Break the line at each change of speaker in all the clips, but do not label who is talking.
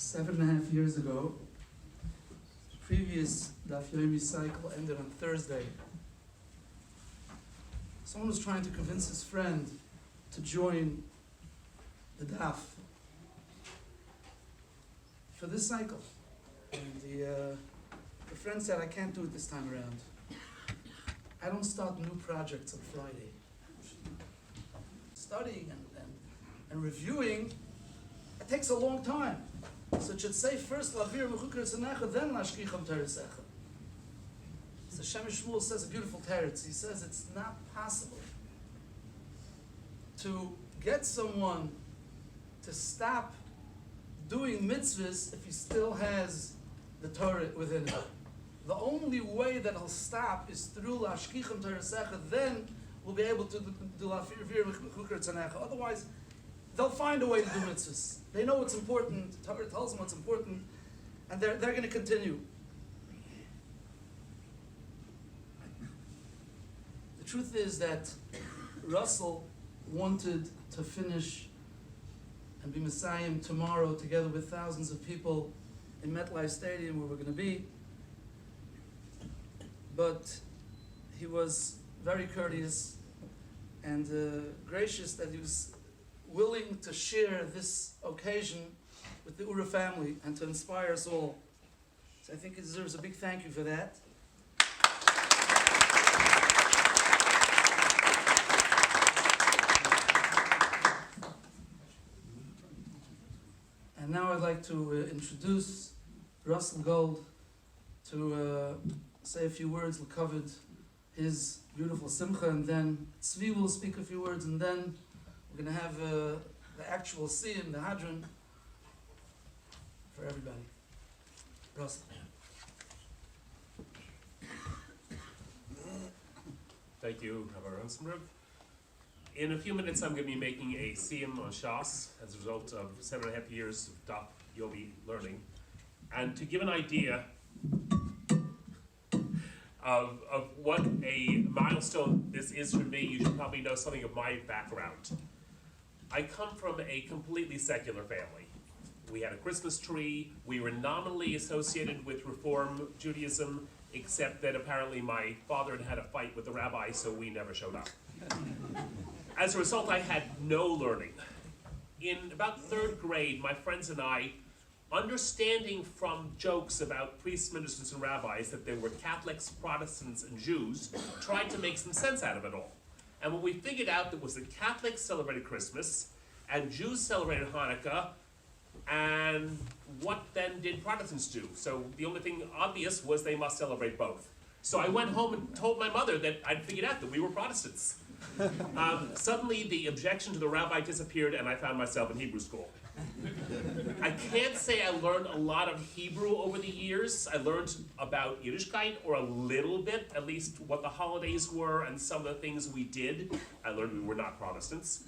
7.5 years ago, previous Daf Yomi cycle ended on Thursday. Someone was trying to convince his friend to join the Daf for this cycle. And the friend said, I can't do it this time around. I don't start new projects on Friday. Studying and reviewing, it takes a long time. So it should say first, Lavir Mechukar Tzanecha, then Lashkicham Teresecha. So Shemesh Shmuel says a beautiful teretz. He says it's not possible to get someone to stop doing mitzvahs if he still has the Torah within him. The only way that he'll stop is through Lashkicham Teresecha, then we'll be able to do Lavir Mechukar Tzanecha. Otherwise, they'll find a way to do mitzvahs. They know what's important. Torah tells them what's important, and they're going to continue. The truth is that Russell wanted to finish and be Messiah tomorrow together with thousands of people in MetLife Stadium where we're going to be. But he was very courteous and gracious that he was willing to share this occasion with the Oorah family and to inspire us all. So I think he deserves a big thank you for that. And now I'd like to introduce Russell Gold to say a few words. We covered his beautiful simcha, and then Tzvi will speak a few words, and then we're going to have the actual Siyum, the Hadron, for everybody. Russell.
Thank you, Rabbi Rosenberg. In a few minutes, I'm going to be making a Siyum on Shas as a result of 7.5 years of Daf Yomi learning. And to give an idea of what a milestone this is for me, you should probably know something of my background. I come from a completely secular family. We had a Christmas tree. We were nominally associated with Reform Judaism, except that apparently my father had had a fight with the rabbi, so we never showed up. As a result, I had no learning. In about 3rd grade, my friends and I, understanding from jokes about priests, ministers, and rabbis that there were Catholics, Protestants, and Jews, tried to make some sense out of it all. And when we figured out that was the Catholics celebrated Christmas, and Jews celebrated Hanukkah, and what then did Protestants do? So the only thing obvious was they must celebrate both. So I went home and told my mother that I'd figured out that we were Protestants. Suddenly the objection to the rabbi disappeared, and I found myself in Hebrew school. I can't say I learned a lot of Hebrew over the years. I learned about Yiddishkeit, or a little bit, at least what the holidays were and some of the things we did. I learned we were not Protestants.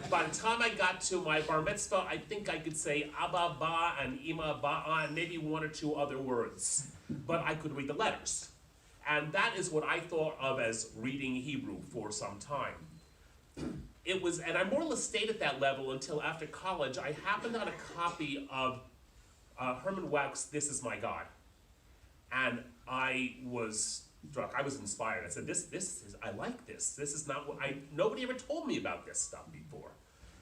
By the time I got to my bar mitzvah, I think I could say Abba Ba and Ima Ba'a and maybe 1 or 2 other words. But I could read the letters. And that is what I thought of as reading Hebrew for some time. It was, and I more or less stayed at that level until after college. I happened on a copy of Herman Wouk's This Is My God. And I was struck, I was inspired. I said, this is, I like this. This is not what nobody ever told me about this stuff before.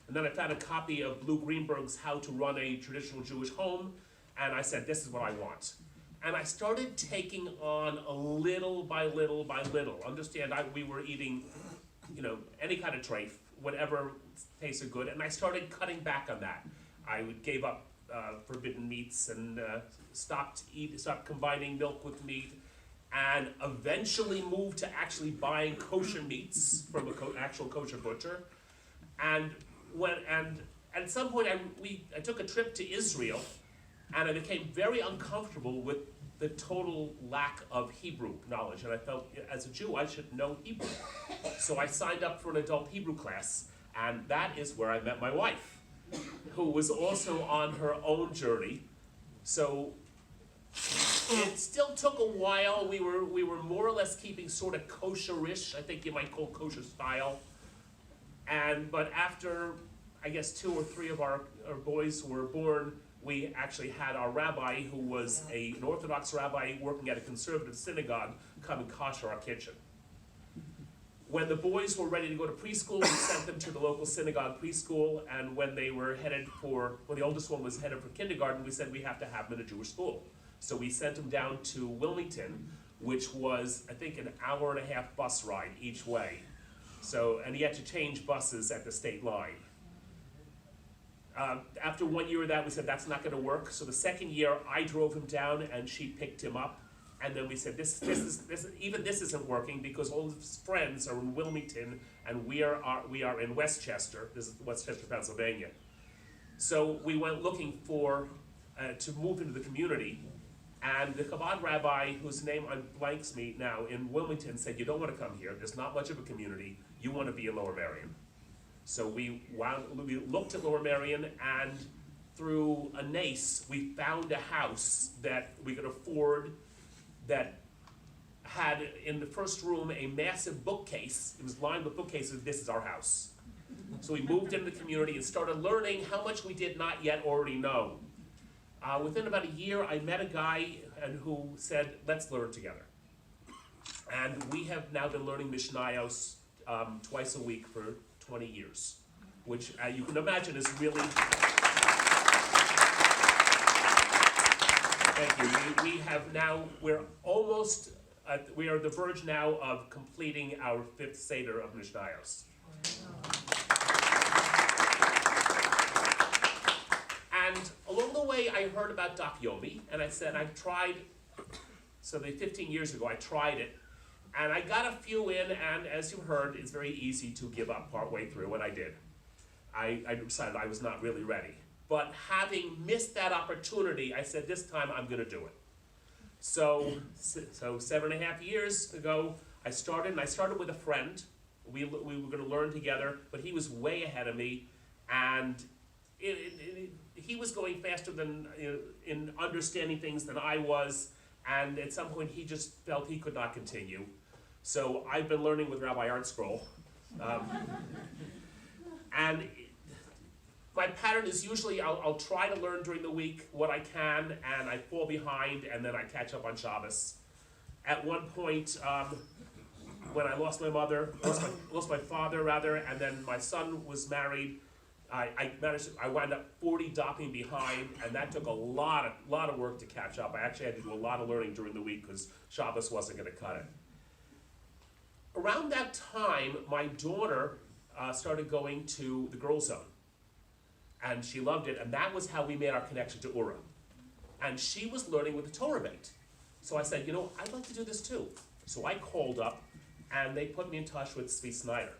And then I found a copy of Blue Greenberg's How to Run a Traditional Jewish Home, and I said, this is what I want. And I started taking on a little by little by little. Understand, we were eating, any kind of treif, whatever tasted good, and I started cutting back on that. I gave up forbidden meats and stopped combining milk with meat, and eventually moved to actually buying kosher meats from an actual kosher butcher. And at some point I took a trip to Israel, and I became very uncomfortable with the total lack of Hebrew knowledge. And I felt, as a Jew, I should know Hebrew. So I signed up for an adult Hebrew class, and that is where I met my wife, who was also on her own journey. So it still took a while. We were more or less keeping sort of kosher-ish, I think you might call kosher style. But after, I guess, 2 or 3 of our boys were born, we actually had our rabbi, who was an Orthodox rabbi working at a conservative synagogue, come and kosher our kitchen. When the boys were ready to go to preschool, we sent them to the local synagogue preschool, and when the oldest one was headed for kindergarten, we said we have to have them in a Jewish school. So we sent them down to Wilmington, which was, I think, an hour-and-a-half bus ride each way. So, and he had to change buses at the state line. After 1 year of that, we said that's not going to work. So the second year, I drove him down, and she picked him up. And then we said, this isn't working because all his friends are in Wilmington, and we are in Westchester. This is Westchester, Pennsylvania. So we went looking for to move into the community. And the Chabad rabbi, whose name blanks me now, in Wilmington said, you don't want to come here. There's not much of a community. You want to be in Lower Merion. So we looked at Lower Merion, and through a nace, we found a house that we could afford that had in the first room a massive bookcase. It was lined with bookcases. This is our house. So we moved into the community and started learning how much we did not yet already know. Within about a year, I met a guy who said, let's learn together. And we have now been learning Mishnayos twice a week for 20 years, which you can imagine is really... Thank you. We're almost, we are at the verge now of completing our 5th Seder of Mishnayos. And along the way, I heard about Daf Yomi, and I said, I've tried, so 15 years ago, I tried it, and I got a few in, and as you heard, it's very easy to give up partway through, and I did. I decided I was not really ready. But having missed that opportunity, I said, this time I'm going to do it. So 7.5 years ago, I started with a friend. We were going to learn together, but he was way ahead of me, and he was going faster than in understanding things than I was, and at some point he just felt he could not continue. So I've been learning with Rabbi Artscroll, and my pattern is usually I'll try to learn during the week what I can, and I fall behind, and then I catch up on Shabbos. At one point, when I lost my father rather, and then my son was married, I wound up 40 dafim behind, and that took a lot of work to catch up. I actually had to do a lot of learning during the week because Shabbos wasn't going to cut it. Around that time, my daughter started going to the Girls Zone, and she loved it, and that was how we made our connection to Oorah. And she was learning with the Torahmate. So I said, I'd like to do this too. So I called up, and they put me in touch with Tzvi Snyder.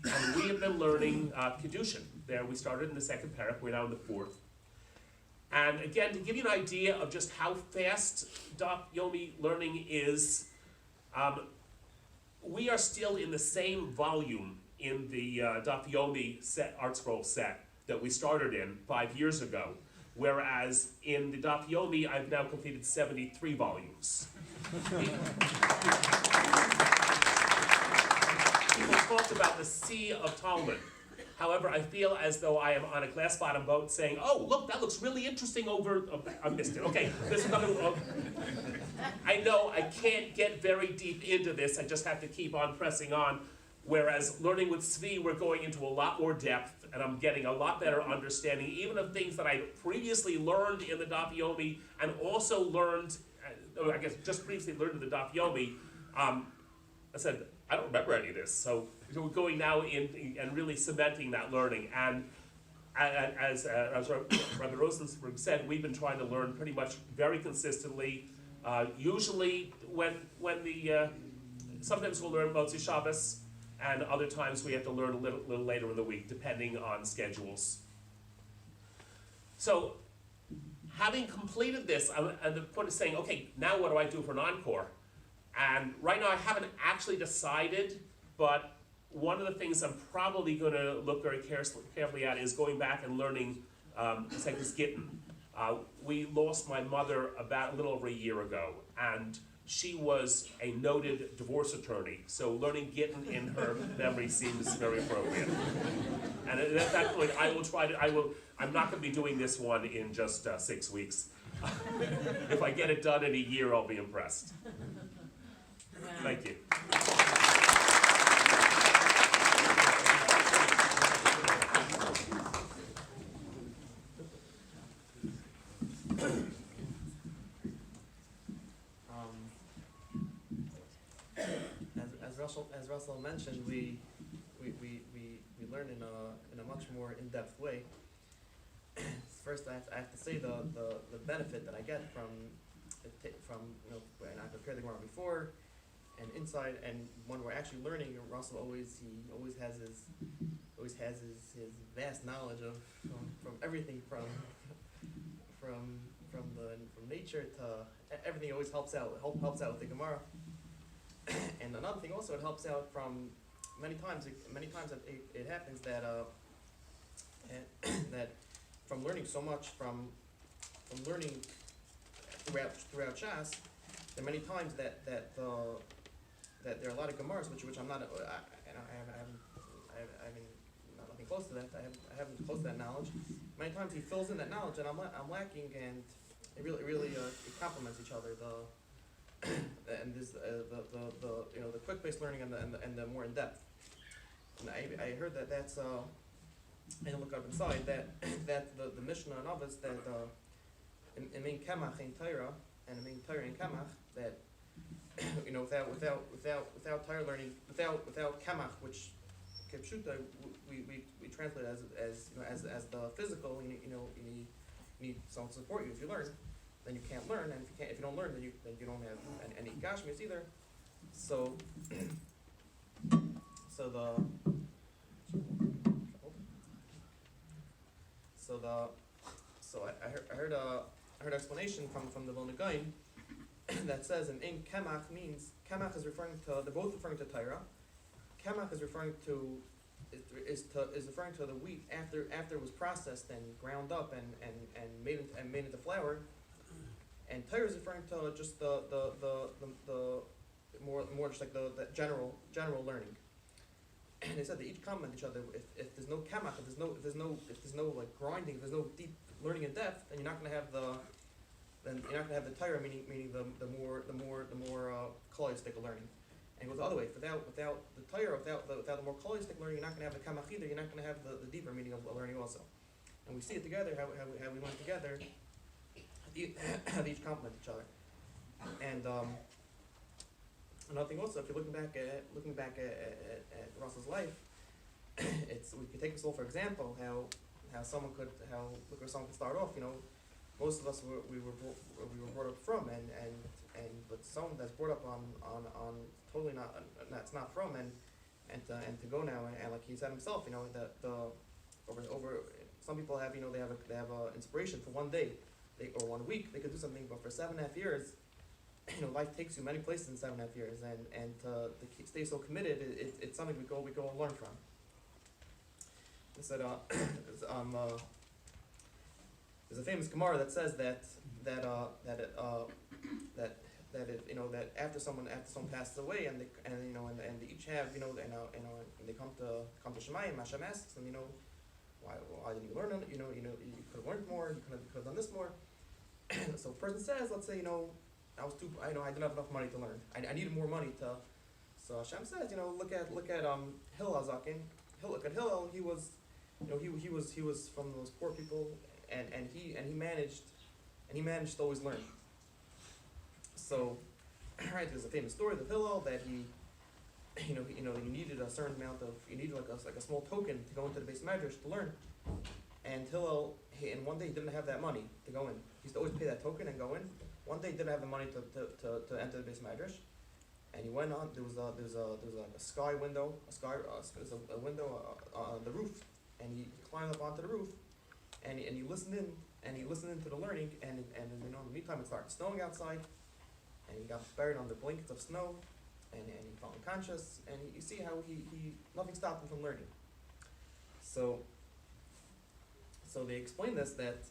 And we have been learning Kiddushin. There, we started in the 2nd parak, we're now in the 4th. And again, to give you an idea of just how fast Daf Yomi learning is, we are still in the same volume in the Daf Yomi Art Scroll set that we started in 5 years ago, whereas in the Daf Yomi, I've now completed 73 volumes. People talked about the sea of Talmud. However, I feel as though I am on a glass-bottom boat saying, oh, look, that looks really interesting over... Oh, I missed it. Okay, there's another... Oh. I know I can't get very deep into this. I just have to keep on pressing on. Whereas learning with Tzvi, we're going into a lot more depth, and I'm getting a lot better understanding, even of things that I previously learned in the Daf Yomi, and also learned, I guess just previously learned in the Daf Yomi. I said, I don't remember any of this. So we're going now in and really cementing that learning. And as Rabbi Rosenberg said, we've been trying to learn pretty much very consistently. Usually sometimes we'll learn Motzi Shabbos, and other times we have to learn a little later in the week, depending on schedules. So, having completed this, I'm at the point of saying, okay, now what do I do for an encore? And right now I haven't actually decided, but one of the things I'm probably going to look very carefully at is going back and learning Sekhus Gittin. We lost my mother about a little over a year ago, and she was a noted divorce attorney, so learning Gittin in her memory seems very appropriate. And at that point, I'm not going to be doing this one in just 6 weeks. If I get it done in a year, I'll be impressed. Thank you.
As Russell mentioned, we learn in a much more in-depth way. First, I have to say the benefit that I get from when I prepared the Gemara before, and inside, and when we're actually learning, Russell always has his vast knowledge of from everything from nature to everything. Always helps out with the Gemara. And another thing also, it helps out from many times it happens that that from learning so much from learning throughout Shas, there are many times that there are a lot of Gemaras which I'm not I haven't nothing close to that. I haven't close to that knowledge. Many times he fills in that knowledge and I'm lacking, and it really it complements each other. And this the quick-based learning and the more in-depth. And I heard that's I didn't look up inside that the Mishnah and Avos that in main Kamach in Torah and in main Torah in Kamach that without Torah learning without Kamach, which Kipshuta we translate as the physical, you need someone to support you if you learn. Then you can't learn, and if you don't learn, then you don't have any Gashmis either. So I heard an explanation from the Vilna Gaon that says in Kamach means Kamach is referring to, they're both referring to Torah. Kamach is referring to the wheat after it was processed and ground up and made into flour. And Torah is referring to just the more just like the general learning. And they said they each complement each other. If there's no kamach, if there's no like grinding, if there's no deep learning in depth, then you're not going to have the Torah, meaning the more holistic learning. And it goes the other way. Without the Torah, without the more holistic learning, you're not going to have the kamach either. You're not going to have the deeper meaning of learning also. And we see it together how we went together. How they each complement each other. And another thing also, if you're looking back at Russell's life, we could take this all for example, how someone could start off. Most of us were brought up from, but someone that's brought up on totally that's not from, and to go now and like he said himself, over some people have they have a inspiration for one day. Or 1 week, they could do something, but for 7.5 years, life takes you many places in 7.5 years, and to stay so committed, it's something we go and learn from. They said, there's a famous Gemara that says that after someone passes away and they each have and they come to Shemayim, Hashem asks them, why didn't you learn it? You could have learned more. You could have done this more. So a person says, let's say, I didn't have enough money to learn. I needed more money to. So Hashem says, look at Hillel Zakin. Look at Hillel. He was from those poor people, and he managed to always learn. So, right, there's a famous story of Hillel that he needed a certain amount of, like a small token to go into the base medrash to learn. And Hillel, and one day he didn't have that money to go in. He used to always pay that token and go in. One day he didn't have the money to enter the base medrash, and he went on. There was a sky window, a window on the roof, and he climbed up onto the roof, and he listened into the learning, and in the meantime it started snowing outside, and he got buried on the blankets of snow. And he felt unconscious, and you see how he nothing stopped him from learning. So So they explain this that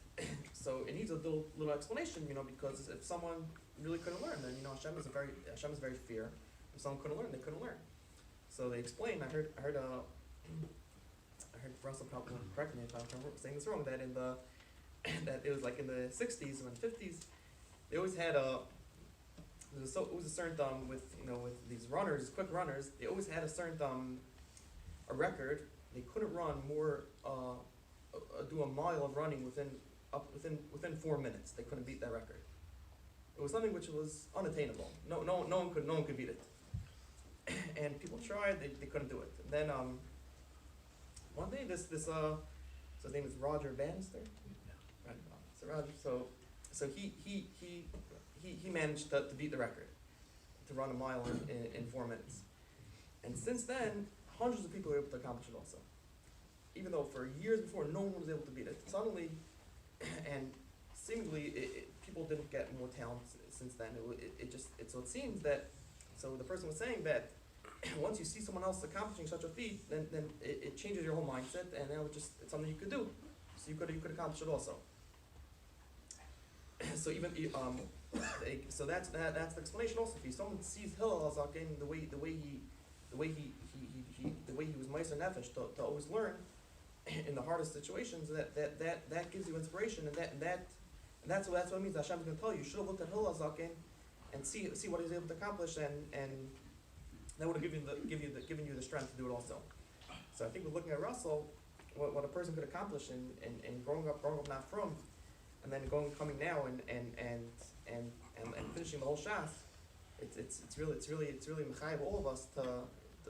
so it needs a little explanation, because if someone really couldn't learn, then Hashem is very fair. If someone couldn't learn, they couldn't learn. So they explain. I heard Russell probably correct me if I'm saying this wrong. That that it was like in the 60s and 50s, they always had it was a certain with these runners, quick runners. They always had a certain a record. They couldn't run more do a mile of running within 4 minutes. They couldn't beat that record. It was something which was unattainable. No one could beat it. And people tried, they couldn't do it. And then one day so his name is Roger Bannister. Right. So Roger, so he managed to beat the record, to run a mile in 4 minutes. And since then, hundreds of people were able to accomplish it also. Even though for years before, no one was able to beat it. Suddenly, and seemingly, people didn't get more talent since then. So it seems that, so the person was saying that once you see someone else accomplishing such a feat, then it changes your whole mindset, and now it's something you could do. So you could accomplish it also. So even so that's the explanation also. If someone sees Hillel Hazaken, the way he was Meiser Nefesh to always learn in the hardest situations, that gives you inspiration, and that's what it means. Hashem is going to tell you. You should have looked at Hillel Hazaken and see what he's able to accomplish, and that would have given you the strength to do it also. So I think we're looking at Russell, what a person could accomplish in growing up not from, and then coming now and finishing the whole Shas. It's really mechayev all of us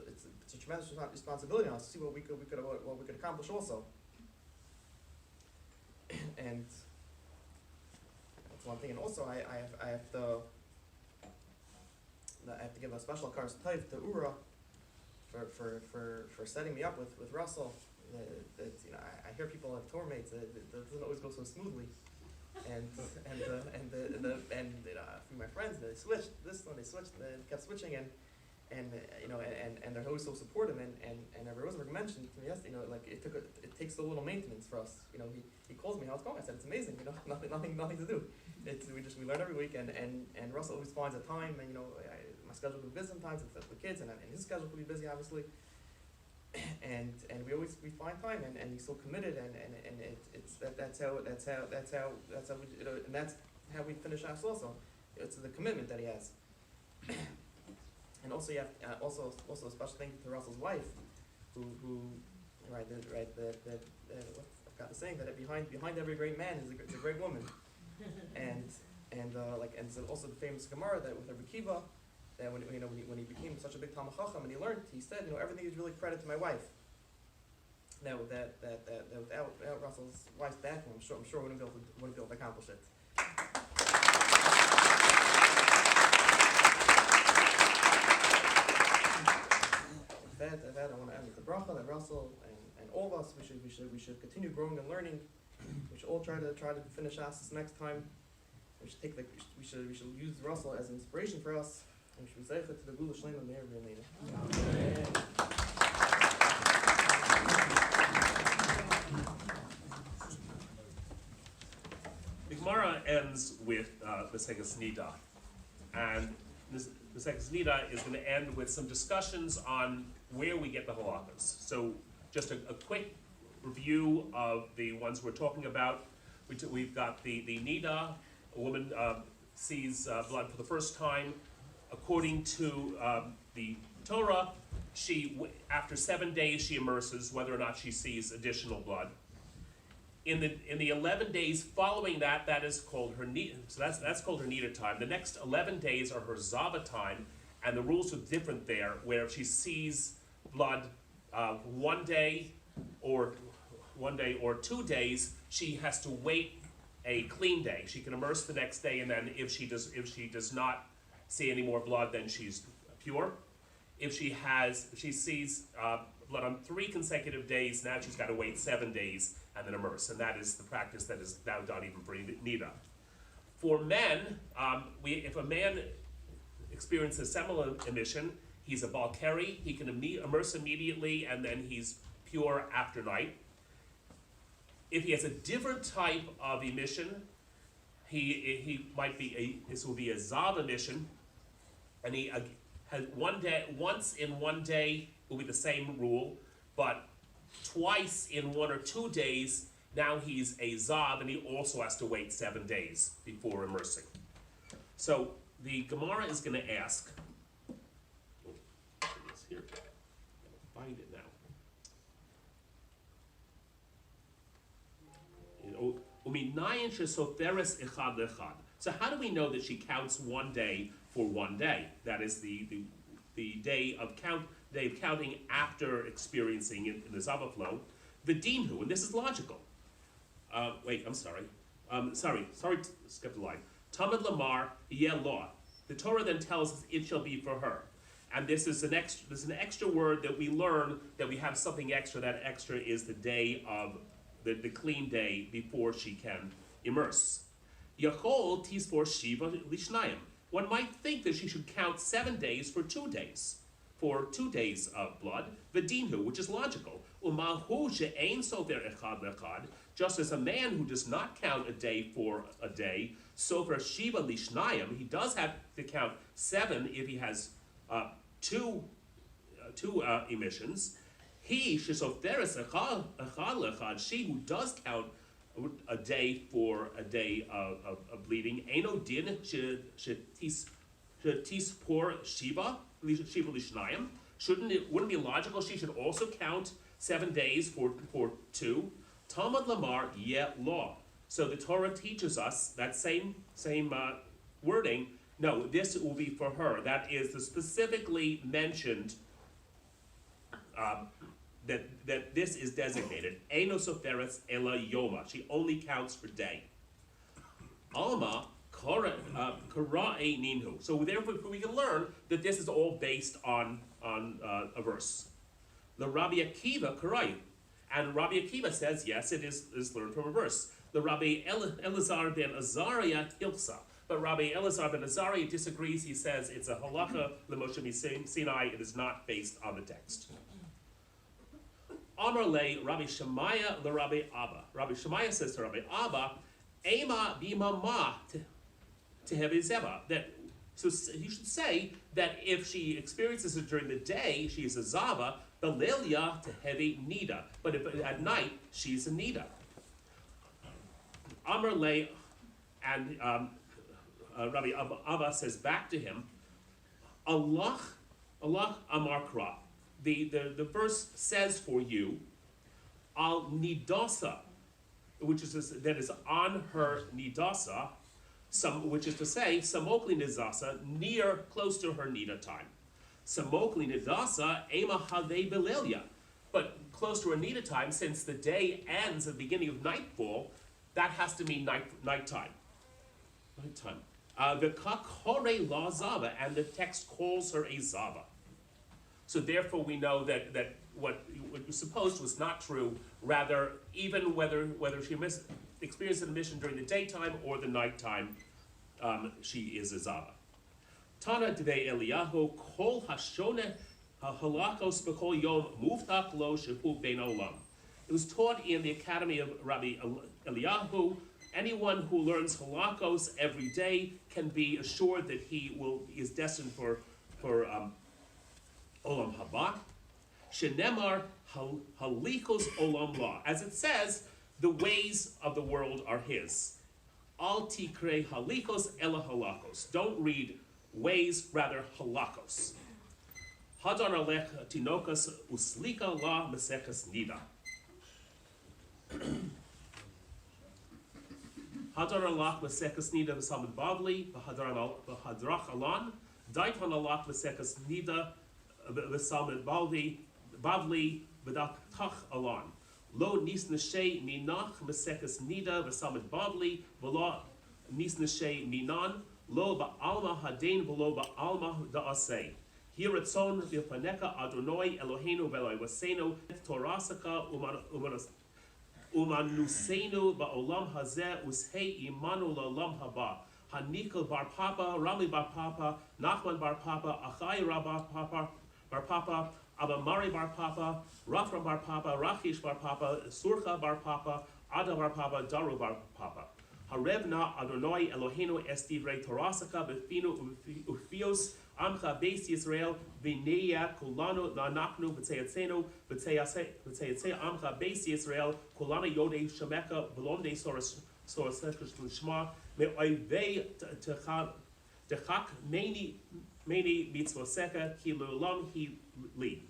it's a tremendous responsibility on us to see what we could accomplish also. And that's one thing. And also I have to give a special kars type to Oorah for setting me up with Russell. I hear people have Torahmates. It doesn't always go so smoothly. And a few of my friends, they switched this one, they kept switching, and they're always so supportive. And Rabbi Rosenberg mentioned to me yesterday, like it takes so little maintenance for us. He calls me, how's it going? I said, it's amazing. Nothing to do. We learn every week, and Russell always finds a time. And my schedule will be busy sometimes with kids, and his schedule will be busy obviously. And we find time, and he's so committed, and that's how we finish Shas also. It's the commitment that he has. And also you have also a special thing to Russell's wife, who I forgot the saying that behind every great man is a great woman, and so also the famous Gemara that with Rabbi Kiva, that when he became such a big Talmud Chacham and he learned, he said, everything is really credit to my wife. Now that without Russell's wife's backing, I'm sure we wouldn't be able to accomplish it. With that, I want to end with the bracha that Russell and all of us we should continue growing and learning. We should all try to finish Shas next time. We should use Russell as an inspiration for us. And we should be zeicha to the Gula Shleima Meir B'Yameinu.
The Gemara ends with Maseches Nida, and Maseches Nida is going to end with some discussions on where we get the halakhas. So, just a quick review of the ones we're talking about. We've got the Nida. A woman sees blood for the first time. According to the Torah, after 7 days she immerses, whether or not she sees additional blood. In the 11 days following that is called her Nida. So that's called her Nida time. The next 11 days are her Zava time, and the rules are different there. Where if she sees blood 1 day or 2 days, she has to wait a clean day. She can immerse the next day, and then if she does not see any more blood, then she's pure. If she sees blood on 3 consecutive days, now she's got to wait 7 days and then immerse, and that is the practice that is now done even for Nida. For men, if a man experiences seminal emission, he's a Balkari, he can immerse immediately, and then he's pure after night. If he has a different type of emission, he might be this will be a Zav emission, and he has once in one day will be the same rule, but twice in 1 or 2 days, now he's a Zav, and he also has to wait 7 days before immersing. So the Gemara is going to ask, it's here, find it now. So how do we know that she counts 1 day for 1 day? That is the day of counting after experiencing it in the Zava flow. V'dinhu, and this is logical. Wait, I'm sorry. Sorry, skip the line. Tamid lamar yeh law. The Torah then tells us it shall be for her. And this is an extra word that we learn that we have something extra. That extra is the day of the clean day before she can immerse. Yachol tisfor shiva lishnayim. One might think that she should count 7 days for 2 days. For 2 days of blood, v'dinhu, which is logical. Umahu she'ein sofer echad lechad, just as a man who does not count a day for a day, sofer shiva lishnayim, he does have to count 7 if he has two emissions. He shesoferes echad lechad, she who does count a day for a day of bleeding, eno din she'tispor shiva lishnayim. Wouldn't it be logical she should also count 7 days for 2? Talmud lamar yeh law. So the Torah teaches us that same wording. No, this will be for her. That is the specifically mentioned that this is designated. Eino soferes ela yoma. She only counts for day. Alma kara ninhu. So therefore we can learn that this is all based on a verse. The Rabbi Akiva karai, and Rabbi Akiva says yes, it is learned from a verse. The Rabbi Elazar ben Azariah hilsa, but Rabbi Elazar ben Azariah disagrees. He says it's a halacha l'Moshe Sinai. It is not based on the text. Amar le Rabbi Shemaya le Rabbi Abba. Rabbi Shemaya says to Rabbi Abba, Ema bimama tehevizeva. That so you should say that if she experiences it during the day, she is a zava. Belilia tehevi nida. But if at night she's a nida. Amar le, and Rabbi Abba says back to him, Allah amar kra. The verse says for you, al nidasa, which is that is on her nidasa, which is to say, samokli nidasa, near, close to her nida time. Samokli nidasa, ema have belilia. But close to her nida time, since the day ends at the beginning of nightfall, that has to mean nighttime. Nighttime. The kakore la zava, and the text calls her a zava. So therefore we know that what was supposed was not true. Rather, even whether she experienced an emission during the daytime or the nighttime, she is a zava. Tana dvei Eliyahu kol hashone halakos b'kol yom muftach lo shehu bein olam. It was taught in the academy of Rabbi Eliyahu. Anyone who learns halakos every day can be assured that he is destined for Olam haba, shenemar halikos olam la. As it says, the ways of the world are his. Al tikre halikos ela halakos. Don't read ways, rather halakos. Hadar alech tinokas uslika la mesekas nida. Hadar alach mesekas nida v'samid bavli v'hadrach alan. Daitan alach mesekas nida v'samid bavli v'datach alan. Lo nis neshe minach mesekas nida v'samid bavli v'lo nis neshe minan lo ba'alma hadein v'lo ba'alma da'aseh. Hiratzon v'faneka Adonai Eloheinu v'eloi wasenu torasaka umanusenu ba'olam hazeh ushei imanu la'olam haba. Hanikal bar papa, Rami bar papa, Nachman bar papa, Achai bar papa, Abamari bar papa, Rafram bar papa, Rachish bar papa, Surcha bar papa, Ada bar papa, daru bar papa. Harevna Adonai Eloheinu es divrei Torasaka befinu ufios amcha beis Yisrael v'neya kulanu la'anachnu v'tzeyatzenu v'tzeyatzei amcha beis Yisrael kulanu yodei shemeka v'lomdei soras l'shma me'oivei techak meni mitzvoseka ki l'olam hi li.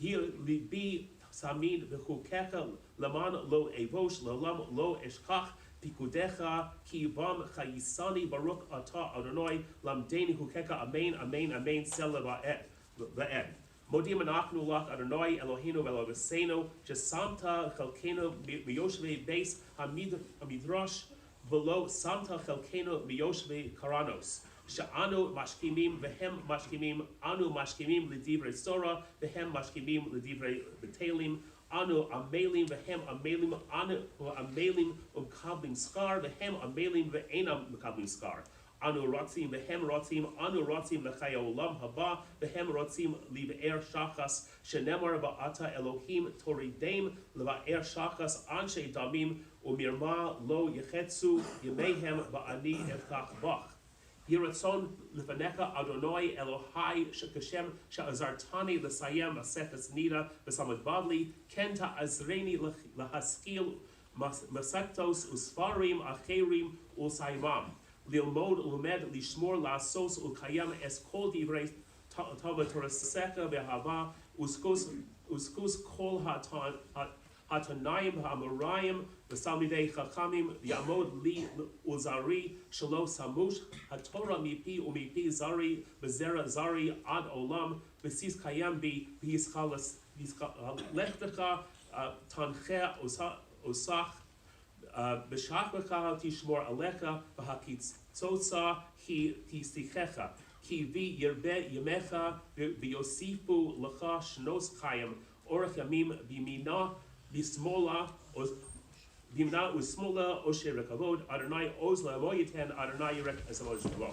Hi li bi samin v'chukecha laman lo evosh l'olam lo eshkach Pikudecha ki bam chayisani baruch ata Adonai lamdeni hukeka amen amen amen sela va'ed. Modim anachnu lach Adonai Eloheinu ve'Eloheinu shesamta chelkenu miyoshvei beis hamidrash v'lo samta chelkenu miyoshvei karanos. She'anu mashkimim vehem mashkimim anu mashkimim l'divrei Torah vehem mashkimim l'divrei b'telim. Anu amelim vehem amelim anu amelim kabling skar vehem amelim ve'enam kabling skar. Anu rotzim vehem rotzim anu rotzim l'chaya olam haba vehem rotzim li'er shachas shenemar ba'ata Elohim toridem l'va'er shachas anshe damim umirma lo yechetzu yemehem ba'ani eftach bach. Yiratzon lefanecha Adonai Elohai shekashem sha'azartani l'sayem asefes nida v'samad badli kenta azreni lahaskil masaktos usfarim acherim ulsaimam lilmod umed lishmor la'asos ulkayam es kol divrei tava toraseka behava uskus kol Hatanayim ha'amorayim v'salmidei chachamim yamod li uzari shelo samush haTorah mipi umipi zari v'zera zari ad olam v'sis kayam bi v'yischalas v'yischalechtecha tanche osach b'shachlecha tishmor alecha v'hakitzotza hi tistichecha ki vi yerbe yemecha v'yosifu lecha shnos chayim orach yamim b'mina Bismola Bimna Usmola Oshe Rekavod Adonai Ozla Moyiten Adonai Yerek Esamoj Shuvah.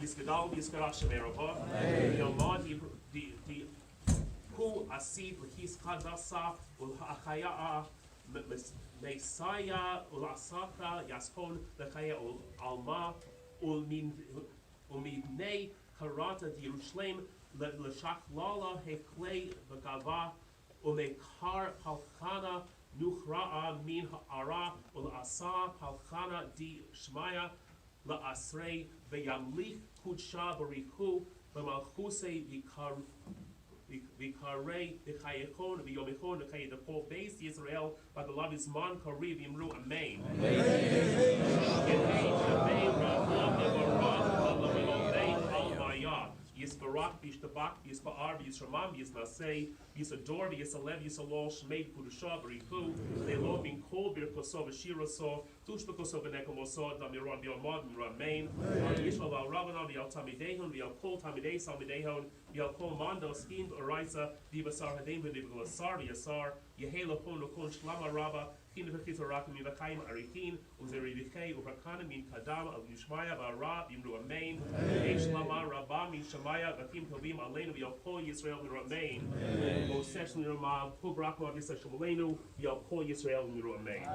Yiskadal Yiskadal Shemerova Yomad di Hu Asib His Kadasa Ul Achaya Messiah Ul Asaka Yaspon Lechaya Ul Alma Ul Midnei Karata di Yerushalayim L'shachlala hechlei v'gava umekar palchana nuchra'a min ha'ara ul'asa palchana di shmaya la'asrei v'yamlich kudsha b'richu v'malchusei v'karei v'chayechon v'yomechon v'chayei the whole base Yisrael v'galav izman kari v'yimru amen. Yisbarak, Yishtabak, Yisbaar, Yisramam, Yisnasei, Yisador, Yisalev, Yisalol, Shmeid, Kudusha, Bariku, Lelo, Min Kol, Birkoso, Vashiraso, Tushbakoso, Benekomoso, Damiron, Biomod, Ramain, Yishval, Ravana, Vial Tamidehon, Vial Kol, Tamideh, Salmidehon, Vial Kol, Mando, Skin, Orisa, Divasar, Hadim, Vilasar, Yasar, Yehela, Pon, Lokon, Shlama, Rabba, Kin Vachitorakim, Vakaim, Arikin, Uzeridiche, Urakana, Min Kadam, Al Yushmaya, Vara, Bimru Amain, Eshlama, Rabba, Min Shamaya, Vakim Tovim, Alenu, Yalko, Yisrael, Ramain, O Session Rama, Pubrakma, Visa Shamalenu, Yalko, Yisrael, Ramain.